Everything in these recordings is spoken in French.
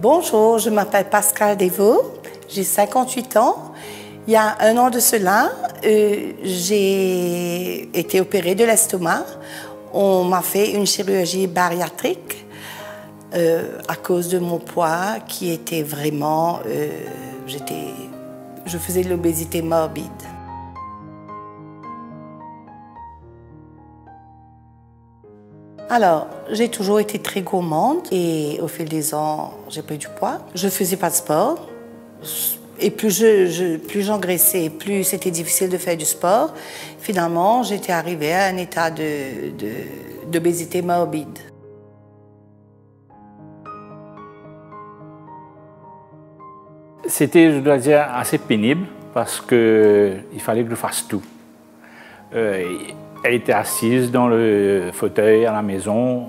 Bonjour, je m'appelle Pascal Desvaux, j'ai 58 ans. Il y a un an de cela, j'ai été opérée de l'estomac. On m'a fait une chirurgie bariatrique à cause de mon poids qui était vraiment... je faisais de l'obésité morbide. Alors, j'ai toujours été très gourmande et au fil des ans, j'ai pris du poids. Je ne faisais pas de sport et plus j'engraissais, plus c'était difficile de faire du sport. Finalement, j'étais arrivée à un état d'obésité morbide. C'était, je dois dire, assez pénible parce qu'il fallait que je fasse tout. Elle était assise dans le fauteuil à la maison.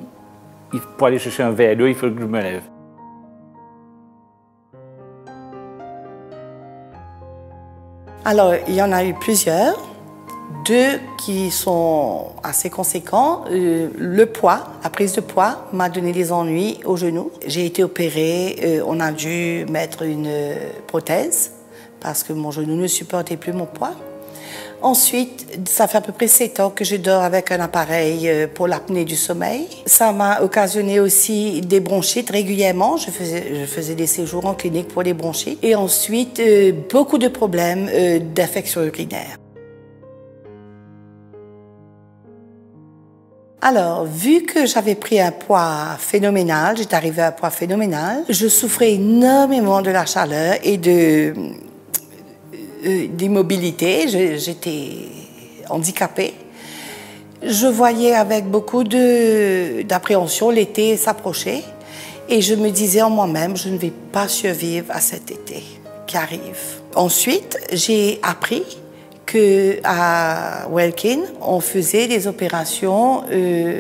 Pour aller chercher un verre d'eau, il faut que je me lève. Alors, il y en a eu plusieurs. Deux qui sont assez conséquents. Le poids, la prise de poids m'a donné des ennuis au genou. J'ai été opérée, on a dû mettre une prothèse parce que mon genou ne supportait plus mon poids. Ensuite, ça fait à peu près 7 ans que je dors avec un appareil pour l'apnée du sommeil. Ça m'a occasionné aussi des bronchites régulièrement. Je faisais des séjours en clinique pour les bronchites. Et ensuite, beaucoup de problèmes d'infection urinaire. Alors, vu que j'avais pris un poids phénoménal, j'étais arrivée à un poids phénoménal, je souffrais énormément de la chaleur et d'immobilité, j'étais handicapée. Je voyais avec beaucoup d'appréhension l'été s'approcher et je me disais en moi-même, je ne vais pas survivre à cet été qui arrive. Ensuite, j'ai appris qu'à Welkin, on faisait des opérations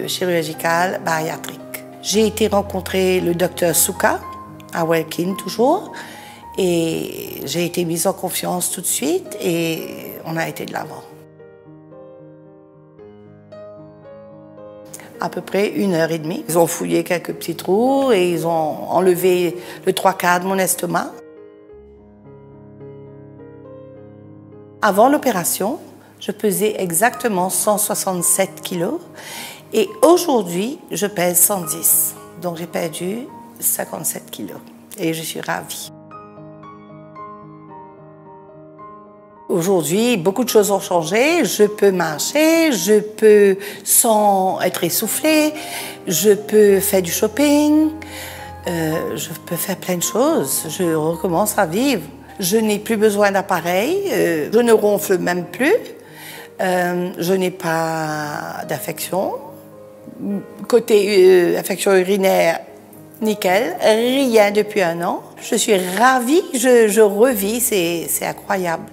chirurgicales bariatriques. J'ai été rencontrer le docteur Souka, à Welkin toujours, et j'ai été mise en confiance tout de suite et on a été de l'avant. À peu près 1h30. Ils ont fouillé quelques petits trous et ils ont enlevé le 3/4 de mon estomac. Avant l'opération, je pesais exactement 167 kilos et aujourd'hui, je pèse 110. Donc j'ai perdu 57 kilos et je suis ravie. Aujourd'hui, beaucoup de choses ont changé. Je peux marcher, je peux sans être essoufflée, je peux faire du shopping, je peux faire plein de choses. Je recommence à vivre. Je n'ai plus besoin d'appareil, je ne ronfle même plus, je n'ai pas d'infection. Côté infection urinaire, nickel, rien depuis 1 an. Je suis ravie, je revis, c'est incroyable.